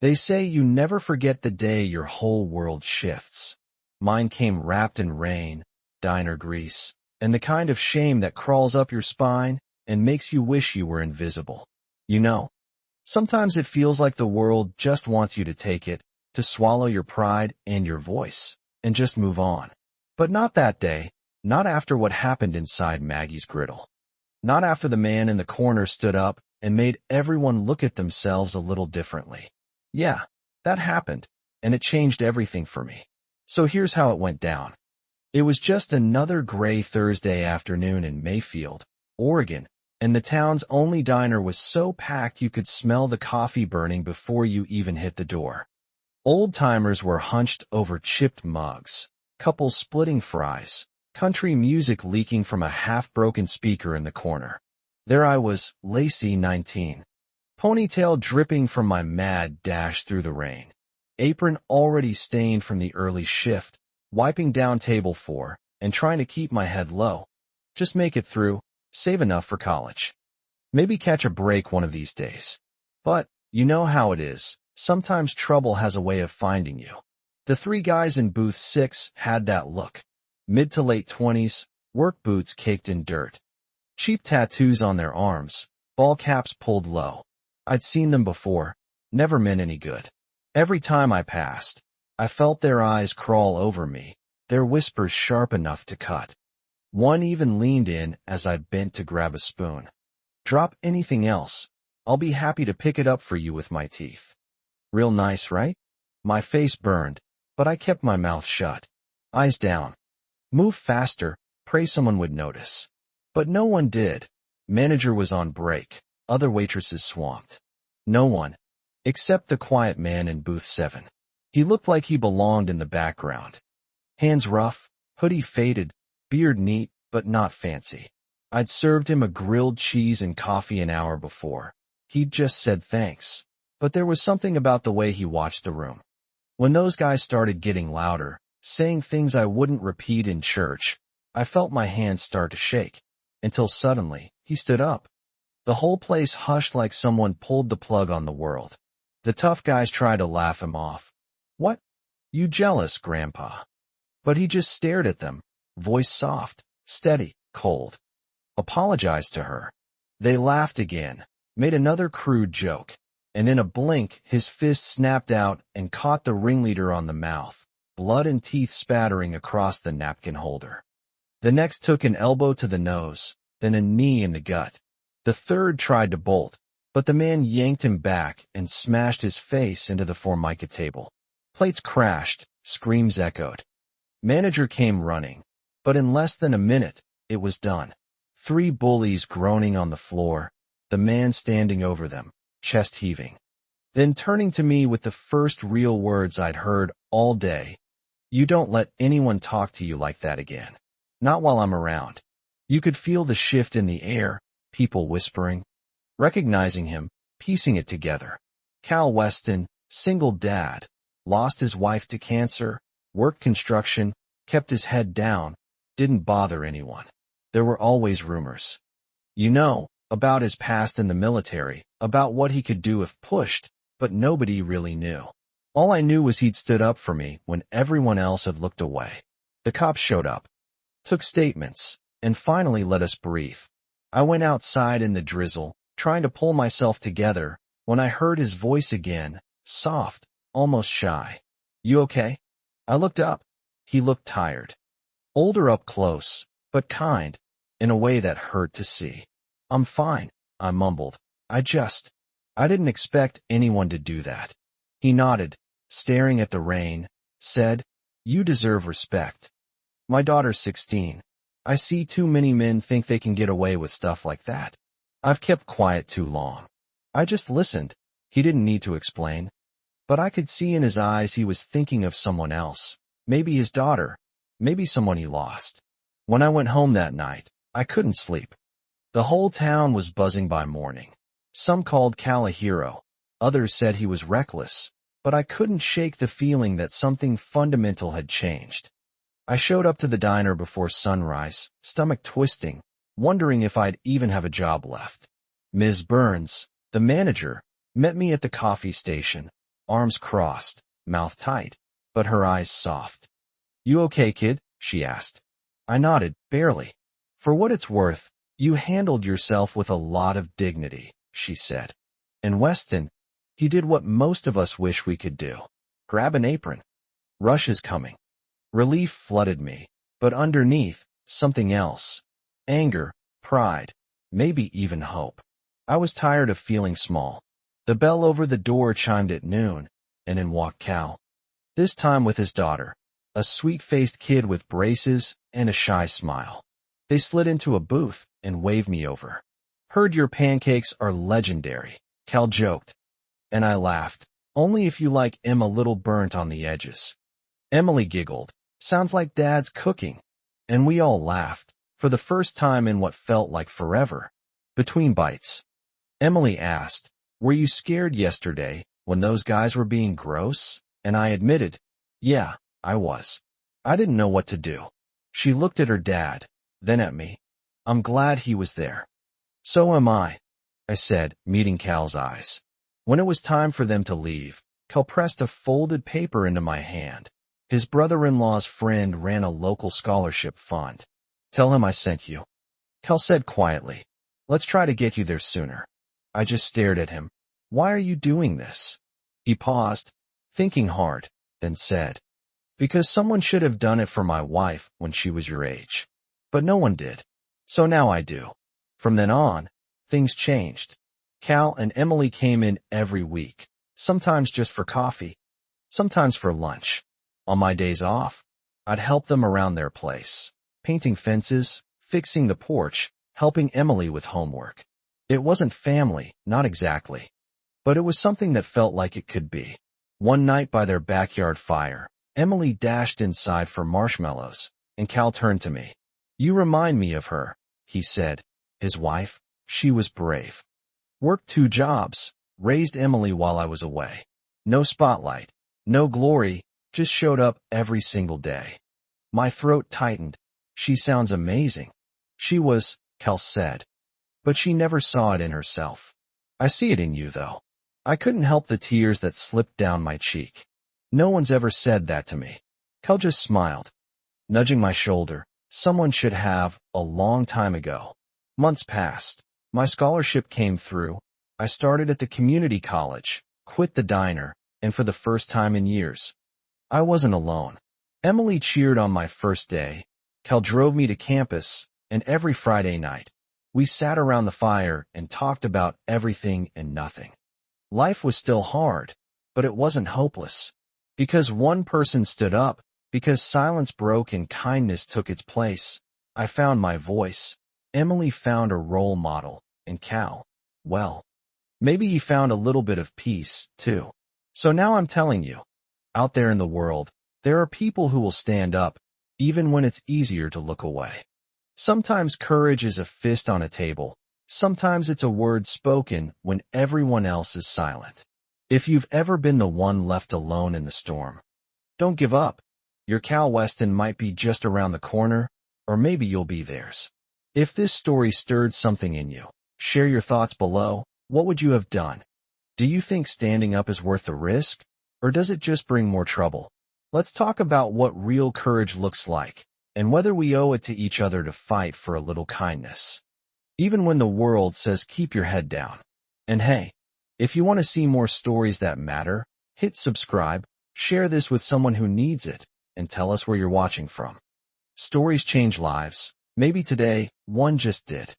They say you never forget the day your whole world shifts. Mine came wrapped in rain, diner grease, and the kind of shame that crawls up your spine and makes you wish you were invisible. You know, sometimes it feels like the world just wants you to take it, to swallow your pride and your voice, and just move on. But not that day, not after what happened inside Maggie's griddle. Not after the man in the corner stood up and made everyone look at themselves a little differently. Yeah, that happened, and it changed everything for me. So here's how it went down. It was just another gray Thursday afternoon in Mayfield, Oregon, and the town's only diner was so packed you could smell the coffee burning before you even hit the door. Old-timers were hunched over chipped mugs, couples splitting fries, country music leaking from a half-broken speaker in the corner. There I was, Lacey, 19. Ponytail dripping from my mad dash through the rain. Apron already stained from the early shift, wiping down table 4, and trying to keep my head low. Just make it through, save enough for college. Maybe catch a break one of these days. But, you know how it is, sometimes trouble has a way of finding you. The 3 guys in booth 6 had that look. Mid to late 20s, work boots caked in dirt. Cheap tattoos on their arms, ball caps pulled low. I'd seen them before, never meant any good. Every time I passed, I felt their eyes crawl over me, their whispers sharp enough to cut. One even leaned in as I bent to grab a spoon. Drop anything else. I'll be happy to pick it up for you with my teeth. Real nice, right? My face burned, but I kept my mouth shut. Eyes down. Move faster, pray someone would notice. But no one did. Manager was on break. Other waitresses swamped. No one. Except the quiet man in booth 7. He looked like he belonged in the background. Hands rough, hoodie faded, beard neat, but not fancy. I'd served him a grilled cheese and coffee an hour before. He'd just said thanks. But there was something about the way he watched the room. When those guys started getting louder, saying things I wouldn't repeat in church, I felt my hands start to shake. Until suddenly, he stood up. The whole place hushed like someone pulled the plug on the world. The tough guys tried to laugh him off. What? You jealous, Grandpa? But he just stared at them, voice soft, steady, cold. Apologized to her. They laughed again, made another crude joke, and in a blink his fist snapped out and caught the ringleader on the mouth, blood and teeth spattering across the napkin holder. The next took an elbow to the nose, then a knee in the gut. The third tried to bolt, but the man yanked him back and smashed his face into the Formica table. Plates crashed, screams echoed. Manager came running, but in less than a minute, it was done. 3 bullies groaning on the floor, the man standing over them, chest heaving. Then turning to me with the first real words I'd heard all day. You don't let anyone talk to you like that again. Not while I'm around. You could feel the shift in the air, people whispering. Recognizing him, piecing it together. Cal Weston, single dad, lost his wife to cancer, worked construction, kept his head down, didn't bother anyone. There were always rumors. You know, about his past in the military, about what he could do if pushed, but nobody really knew. All I knew was he'd stood up for me when everyone else had looked away. The cops showed up, took statements, and finally let us breathe. I went outside in the drizzle, trying to pull myself together, when I heard his voice again, soft, almost shy. You okay? I looked up. He looked tired. Older up close, but kind, in a way that hurt to see. I'm fine, I mumbled. I didn't expect anyone to do that. He nodded, staring at the rain, said, You deserve respect. My daughter's 16. I see too many men think they can get away with stuff like that. I've kept quiet too long. I just listened. He didn't need to explain. But I could see in his eyes he was thinking of someone else. Maybe his daughter. Maybe someone he lost. When I went home that night, I couldn't sleep. The whole town was buzzing by morning. Some called Cal a hero. Others said he was reckless. But I couldn't shake the feeling that something fundamental had changed. I showed up to the diner before sunrise, stomach twisting, wondering if I'd even have a job left. Ms. Burns, the manager, met me at the coffee station, arms crossed, mouth tight, but her eyes soft. "You okay, kid?" she asked. I nodded, barely. "For what it's worth, you handled yourself with a lot of dignity," she said. "And Weston, he did what most of us wish we could do. Grab an apron. Rush is coming." Relief flooded me, but underneath, something else. Anger, pride, maybe even hope. I was tired of feeling small. The bell over the door chimed at noon, and in walked Cal. This time with his daughter, a sweet-faced kid with braces and a shy smile. They slid into a booth and waved me over. "Heard your pancakes are legendary," Cal joked. And I laughed. "Only if you like 'em a little burnt on the edges." Emily giggled. "Sounds like Dad's cooking." And we all laughed, for the first time in what felt like forever. Between bites, Emily asked, "Were you scared yesterday when those guys were being gross?" And I admitted, "Yeah, I was. I didn't know what to do." She looked at her dad, then at me. "I'm glad he was there." "So am I," I said, meeting Cal's eyes. When it was time for them to leave, Cal pressed a folded paper into my hand. His brother-in-law's friend ran a local scholarship fund. "Tell him I sent you," Cal said quietly. "Let's try to get you there sooner." I just stared at him. "Why are you doing this?" He paused, thinking hard, then said, "Because someone should have done it for my wife when she was your age. But no one did. So now I do." From then on, things changed. Cal and Emily came in every week, sometimes just for coffee, sometimes for lunch. On my days off, I'd help them around their place, painting fences, fixing the porch, helping Emily with homework. It wasn't family, not exactly. But it was something that felt like it could be. One night by their backyard fire, Emily dashed inside for marshmallows, and Cal turned to me. "You remind me of her," he said. His wife, she was brave. Worked 2 jobs, raised Emily while I was away. No spotlight, no glory, just showed up every single day. My throat tightened. "She sounds amazing." "She was," Cal said. "But she never saw it in herself." "I see it in you, though." I couldn't help the tears that slipped down my cheek. "No one's ever said that to me." Cal just smiled, nudging my shoulder. "Someone should have, a long time ago." Months passed. My scholarship came through. I started at the community college, quit the diner, and for the first time in years, I wasn't alone. Emily cheered on my first day. Cal drove me to campus, and every Friday night, we sat around the fire and talked about everything and nothing. Life was still hard, but it wasn't hopeless. Because one person stood up, because silence broke and kindness took its place, I found my voice. Emily found a role model, and Cal, well, maybe he found a little bit of peace, too. So now I'm telling you, out there in the world, there are people who will stand up, even when it's easier to look away. Sometimes courage is a fist on a table. Sometimes it's a word spoken when everyone else is silent. If you've ever been the one left alone in the storm, don't give up. Your Cal Weston might be just around the corner, or maybe you'll be theirs. If this story stirred something in you, share your thoughts below. What would you have done? Do you think standing up is worth the risk, or does it just bring more trouble? Let's talk about what real courage looks like, and whether we owe it to each other to fight for a little kindness, even when the world says keep your head down. And hey, if you want to see more stories that matter, hit subscribe, share this with someone who needs it, and tell us where you're watching from. Stories change lives. Maybe today, one just did.